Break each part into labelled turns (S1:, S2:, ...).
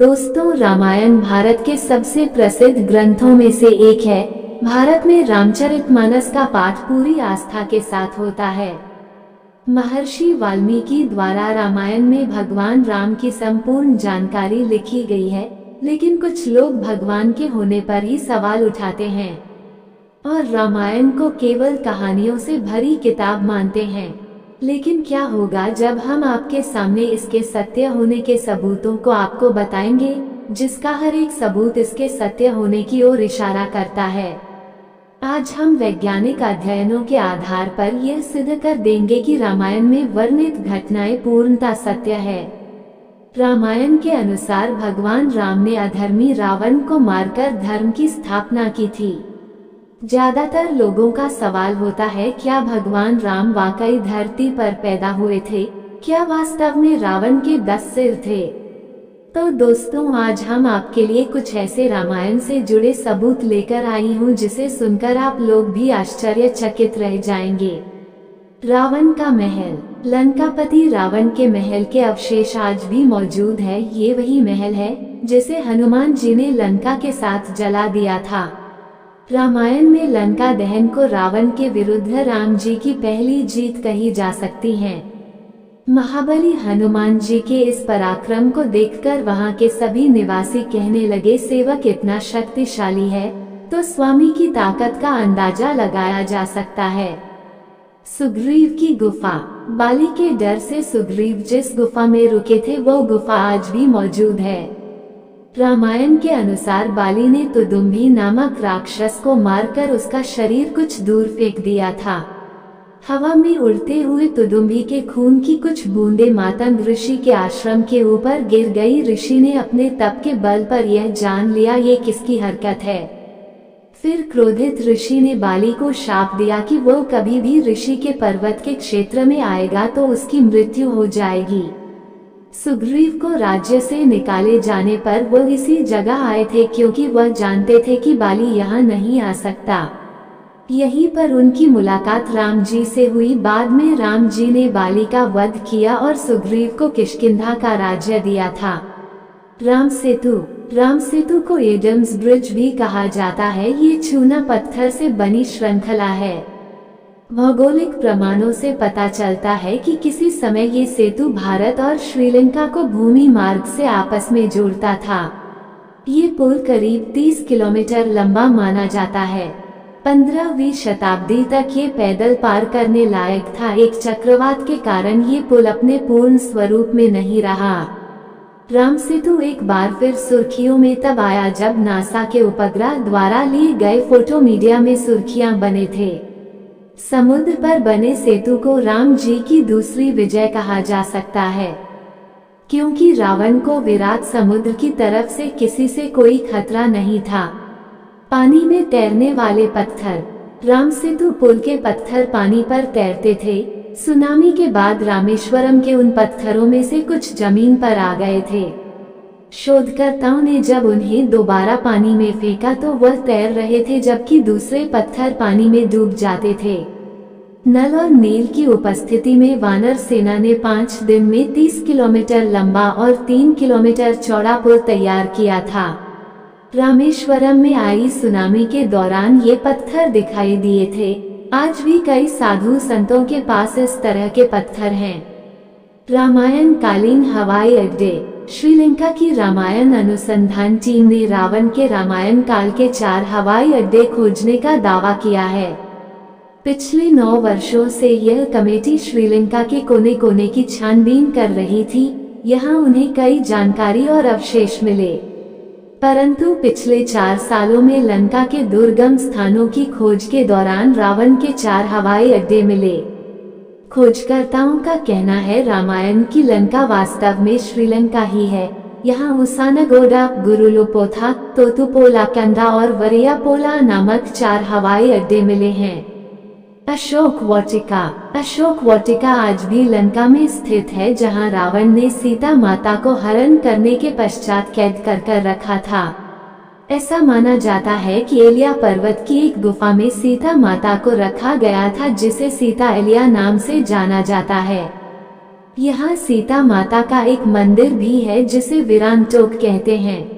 S1: दोस्तों, रामायण भारत के सबसे प्रसिद्ध ग्रंथों में से एक है। भारत में रामचरितमानस का पाठ पूरी आस्था के साथ होता है। महर्षि वाल्मीकि द्वारा रामायण में भगवान राम की संपूर्ण जानकारी लिखी गई है, लेकिन कुछ लोग भगवान के होने पर ही सवाल उठाते हैं और रामायण को केवल कहानियों से भरी किताब मानते हैं। लेकिन क्या होगा जब हम आपके सामने इसके सत्य होने के सबूतों को आपको बताएंगे, जिसका हर एक सबूत इसके सत्य होने की ओर इशारा करता है। आज हम वैज्ञानिक अध्ययनों के आधार पर यह सिद्ध कर देंगे कि रामायण में वर्णित घटनाएं पूर्णतः सत्य है। रामायण के अनुसार भगवान राम ने अधर्मी रावण को मारकर धर्म की स्थापना की थी। ज्यादातर लोगों का सवाल होता है, क्या भगवान राम वाकई धरती पर पैदा हुए थे? क्या वास्तव में रावण के 10 सिर थे? तो दोस्तों, आज हम आपके लिए कुछ ऐसे रामायण से जुड़े सबूत लेकर आई हूँ जिसे सुनकर आप लोग भी आश्चर्यचकित रह जाएंगे। रावण का महल। लंकापति रावण के महल के अवशेष आज भी मौजूद है। ये वही महल है जिसे हनुमान जी ने लंका के साथ जला दिया था। रामायण में लंका दहन को रावण के विरुद्ध राम जी की पहली जीत कही जा सकती है। महाबली हनुमान जी के इस पराक्रम को देखकर वहां के सभी निवासी कहने लगे, सेवक इतना शक्तिशाली है तो स्वामी की ताकत का अंदाजा लगाया जा सकता है। सुग्रीव की गुफा। बाली के डर से सुग्रीव जिस गुफा में रुके थे वो गुफा आज भी मौजूद है। रामायण के अनुसार बाली ने तुदुम्भी नामक राक्षस को मारकर उसका शरीर कुछ दूर फेंक दिया था। हवा में उड़ते हुए तुदुम्भी के खून की कुछ बूंदें मातंग ऋषि के आश्रम के ऊपर गिर गई। ऋषि ने अपने तप के बल पर यह जान लिया ये किसकी हरकत है। फिर क्रोधित ऋषि ने बाली को शाप दिया कि वो कभी भी ऋषि के पर्वत के क्षेत्र में आएगा तो उसकी मृत्यु हो जाएगी। सुग्रीव को राज्य से निकाले जाने पर वो इसी जगह आए थे क्योंकि वह जानते थे कि बाली यहाँ नहीं आ सकता। यहीं पर उनकी मुलाकात राम जी से हुई। बाद में राम जी ने बाली का वध किया और सुग्रीव को किष्किंधा का राज्य दिया था। राम सेतु। राम सेतु को एडम्स ब्रिज भी कहा जाता है। ये चूना पत्थर से बनी श्रृंखला है। भौगोलिक प्रमाणों से पता चलता है कि किसी समय ये सेतु भारत और श्रीलंका को भूमि मार्ग से आपस में जोड़ता था। ये पुल करीब 30 किलोमीटर लंबा माना जाता है। 15वीं शताब्दी तक ये पैदल पार करने लायक था। एक चक्रवात के कारण ये पुल अपने पूर्ण स्वरूप में नहीं रहा। राम सेतु एक बार फिर सुर्खियों में तब आया जब नासा के उपग्रह द्वारा लिए गए फोटो मीडिया में सुर्खियां बने थे। समुद्र पर बने सेतु को राम जी की दूसरी विजय कहा जा सकता है, क्योंकि रावण को विराट समुद्र की तरफ से किसी से कोई खतरा नहीं था। पानी में तैरने वाले पत्थर। राम सेतु पुल के पत्थर पानी पर तैरते थे। सुनामी के बाद रामेश्वरम के उन पत्थरों में से कुछ जमीन पर आ गए थे। शोधकर्ताओं ने जब उन्हें दोबारा पानी में फेंका तो वह तैर रहे थे, जबकि दूसरे पत्थर पानी में डूब जाते थे। नल और नील की उपस्थिति में वानर सेना ने 5 दिन में 30 किलोमीटर लंबा और 3 किलोमीटर चौड़ा पुल तैयार किया था। रामेश्वरम में आई सुनामी के दौरान ये पत्थर दिखाई दिए थे। आज भी कई साधु संतों के पास इस तरह के पत्थर हैं। रामायण कालीन हवाई अड्डे। श्रीलंका की रामायण अनुसंधान टीम ने रावण के रामायण काल के 4 हवाई अड्डे खोजने का दावा किया है। पिछले 9 वर्षों से यह कमेटी श्रीलंका के कोने कोने की छानबीन कर रही थी। यहाँ उन्हें कई जानकारी और अवशेष मिले, परंतु पिछले 4 सालों में लंका के दुर्गम स्थानों की खोज के दौरान रावण के 4 हवाई अड्डे मिले। खोजकर्ताओं का कहना है रामायण की लंका वास्तव में श्रीलंका ही है। यहाँ उसानागोडा, गुरुलोपोथा, तोतुपोलाकंदा और वरियापोला नामक 4 हवाई अड्डे मिले हैं। अशोक वाटिका। अशोक वाटिका आज भी लंका में स्थित है, जहाँ रावण ने सीता माता को हरण करने के पश्चात कैद कर रखा था। ऐसा माना जाता है कि एलिया पर्वत की एक गुफा में सीता माता को रखा गया था, जिसे सीता एलिया नाम से जाना जाता है। यहाँ सीता माता का एक मंदिर भी है जिसे वीरान टोक कहते हैं,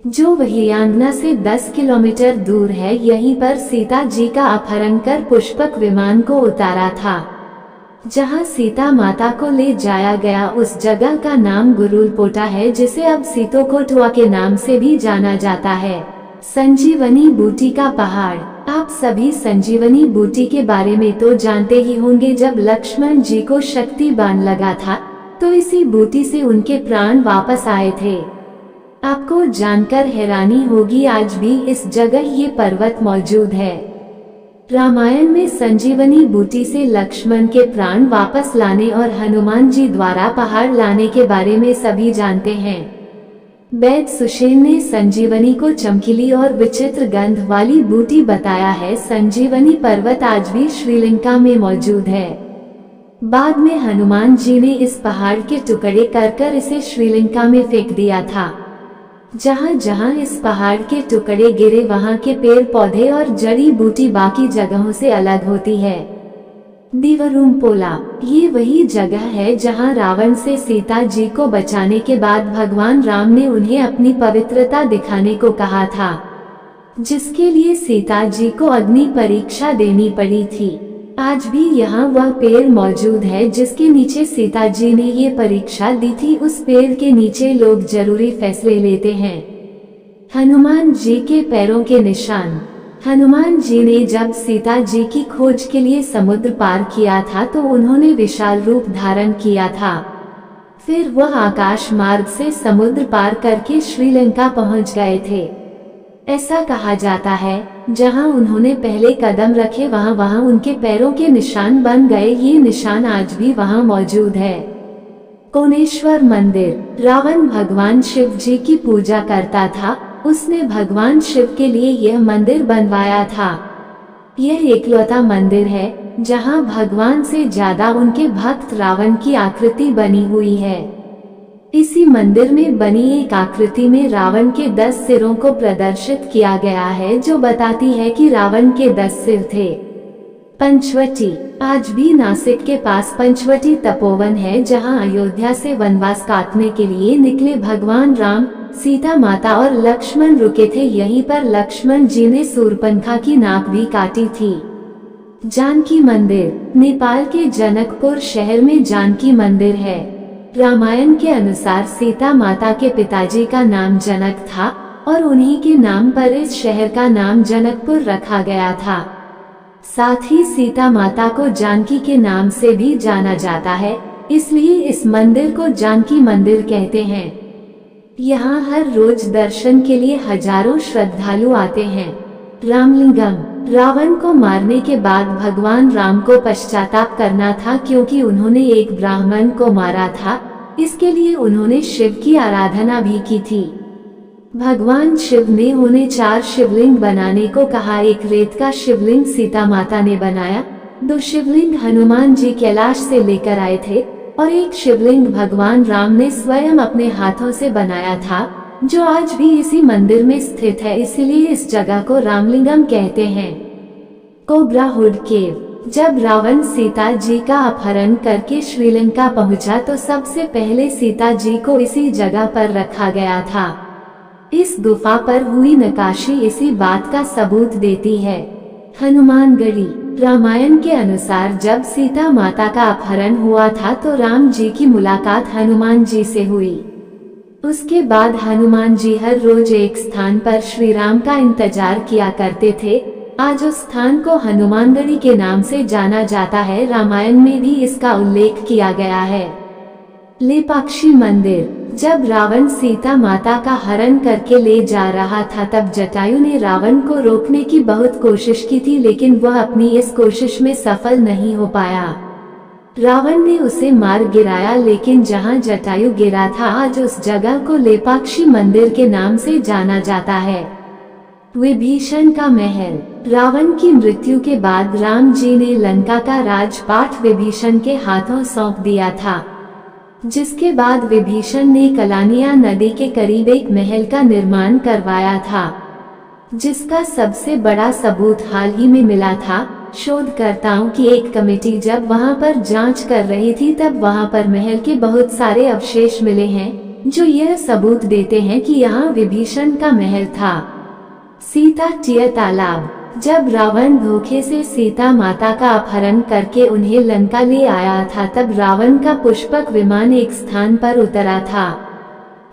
S1: जो वहियांगना से 10 किलोमीटर दूर है। यहीं पर सीता जी का अपहरण कर पुष्पक विमान को उतारा था। जहाँ सीता माता को ले जाया गया उस जगह का नाम गुरुलपोटा है, जिसे अब सीतोकोटवा के नाम से भी जाना जाता है। संजीवनी बूटी का पहाड़। आप सभी संजीवनी बूटी के बारे में तो जानते ही होंगे। जब लक्ष्मण जी को शक्ति बाण लगा था तो इसी बूटी से उनके प्राण वापस आए थे। आपको जानकर हैरानी होगी, आज भी इस जगह ये पर्वत मौजूद है। रामायण में संजीवनी बूटी से लक्ष्मण के प्राण वापस लाने और हनुमान जी द्वारा पहाड़ लाने के बारे में सभी जानते हैं। वैद सुषेण ने संजीवनी को चमकीली और विचित्र गंध वाली बूटी बताया है। संजीवनी पर्वत आज भी श्रीलंका में मौजूद है। बाद में हनुमान जी ने इस पहाड़ के टुकड़े कर इसे श्रीलंका में फेंक दिया था। जहाँ जहाँ इस पहाड़ के टुकड़े गिरे वहाँ के पेड़ पौधे और जड़ी बूटी बाकी जगहों से अलग होती है। दिवरुमपोला, ये वही जगह है जहाँ रावण से सीता जी को बचाने के बाद भगवान राम ने उन्हें अपनी पवित्रता दिखाने को कहा था, जिसके लिए सीता जी को अग्नि परीक्षा देनी पड़ी थी। आज भी यहाँ वह पेड़ मौजूद है जिसके नीचे सीता जी ने ये परीक्षा दी थी। उस पेड़ के नीचे लोग जरूरी फैसले लेते हैं। हनुमान जी के पैरों के निशान। हनुमान जी ने जब सीता जी की खोज के लिए समुद्र पार किया था तो उन्होंने विशाल रूप धारण किया था। फिर वह आकाश मार्ग से समुद्र पार करके श्रीलंका पहुंच गए थे। ऐसा कहा जाता है जहां उन्होंने पहले कदम रखे वहां उनके पैरों के निशान बन गए। ये निशान आज भी वहां मौजूद है। कोणेश्वर मंदिर। रावण भगवान शिव जी की पूजा करता था। उसने भगवान शिव के लिए यह मंदिर बनवाया था। यह एकलौता मंदिर है जहां भगवान से ज्यादा उनके भक्त रावण की आकृति बनी हुई है। इसी मंदिर में बनी एक आकृति में रावण के 10 सिरों को प्रदर्शित किया गया है, जो बताती है कि रावण के 10 सिर थे। पंचवटी। आज भी नासिक के पास पंचवटी तपोवन है जहां अयोध्या से वनवास काटने के लिए निकले भगवान राम, सीता माता और लक्ष्मण रुके थे। यहीं पर लक्ष्मण जी ने शूर्पणखा की नाक भी काटी थी। जानकी मंदिर। नेपाल के जनकपुर शहर में जानकी मंदिर है। रामायण के अनुसार सीता माता के पिताजी का नाम जनक था और उन्हीं के नाम पर इस शहर का नाम जनकपुर रखा गया था। साथ ही सीता माता को जानकी के नाम से भी जाना जाता है, इसलिए इस मंदिर को जानकी मंदिर कहते हैं। यहाँ हर रोज दर्शन के लिए हजारों श्रद्धालु आते हैं। रामलिंगम। रावण को मारने के बाद भगवान राम को पश्चाताप करना था क्योंकि उन्होंने एक ब्राह्मण को मारा था। इसके लिए उन्होंने शिव की आराधना भी की थी। भगवान शिव ने उन्हें 4 शिवलिंग बनाने को कहा। एक रेत का शिवलिंग सीता माता ने बनाया, 2 शिवलिंग हनुमान जी कैलाश से लेकर आए थे और एक शिवलिंग भगवान राम ने स्वयं अपने हाथों से बनाया था, जो आज भी इसी मंदिर में स्थित है। इसीलिए इस जगह को रामलिंगम कहते हैं। कोबरा हुड केव। जब रावण सीता जी का अपहरण करके श्रीलंका पहुंचा तो सबसे पहले सीता जी को इसी जगह पर रखा गया था। इस गुफा पर हुई नक्काशी इसी बात का सबूत देती है। हनुमानगढ़ी। रामायण के अनुसार जब सीता माता का अपहरण हुआ था तो राम जी की मुलाकात हनुमान जी से हुई। उसके बाद हनुमान जी हर रोज एक स्थान पर श्री राम का इंतजार किया करते थे। आज उस स्थान को हनुमानगढ़ी के नाम से जाना जाता है। रामायण में भी इसका उल्लेख किया गया है। लेपाक्षी मंदिर। जब रावण सीता माता का हरण करके ले जा रहा था तब जटायु ने रावण को रोकने की बहुत कोशिश की थी, लेकिन वह अपनी इस कोशिश में सफल नहीं हो पाया। रावण ने उसे मार गिराया, लेकिन जहां जटायु गिरा था आज उस जगह को लेपाक्षी मंदिर के नाम से जाना जाता है। विभीषण का महल। रावण की मृत्यु के बाद राम जी ने लंका का राजपाट विभीषण के हाथों सौंप दिया था, जिसके बाद विभीषण ने कलानिया नदी के करीब एक महल का निर्माण करवाया था, जिसका सबसे बड़ा सबूत हाल ही में मिला था। शोधकर्ताओं की एक कमेटी जब वहां पर जांच कर रही थी तब वहां पर महल के बहुत सारे अवशेष मिले हैं जो यह सबूत देते हैं कि यहाँ विभीषण का महल था। सीता टीय तालाब। जब रावण धोखे से सीता माता का अपहरण करके उन्हें लंका ले आया था तब रावण का पुष्पक विमान एक स्थान पर उतरा था।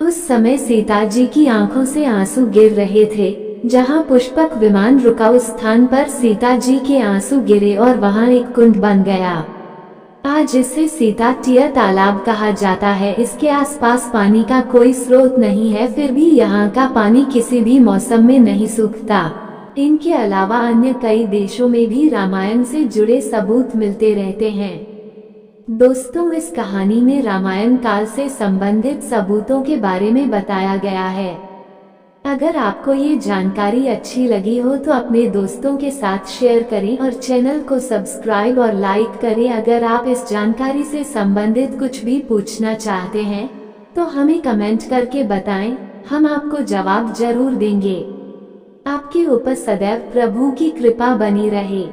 S1: उस समय सीता जी की आंखों से आंसू गिर रहे थे। जहां पुष्पक विमान रुका उस स्थान पर सीता जी के आंसू गिरे और वहां एक कुंड बन गया। आज इसे सीता टीय तालाब कहा जाता है। इसके आसपास पानी का कोई स्रोत नहीं है, फिर भी यहाँ का पानी किसी भी मौसम में नहीं सूखता। इनके अलावा अन्य कई देशों में भी रामायण से जुड़े सबूत मिलते रहते हैं। दोस्तों, इस कहानी में रामायण काल से संबंधित सबूतों के बारे में बताया गया है। अगर आपको ये जानकारी अच्छी लगी हो तो अपने दोस्तों के साथ शेयर करें और चैनल को सब्सक्राइब और लाइक करें। अगर आप इस जानकारी से संबंधित कुछ भी पूछना चाहते हैं तो हमें कमेंट करके बताएं, हम आपको जवाब जरूर देंगे। आपके ऊपर सदैव प्रभु की कृपा बनी रहे।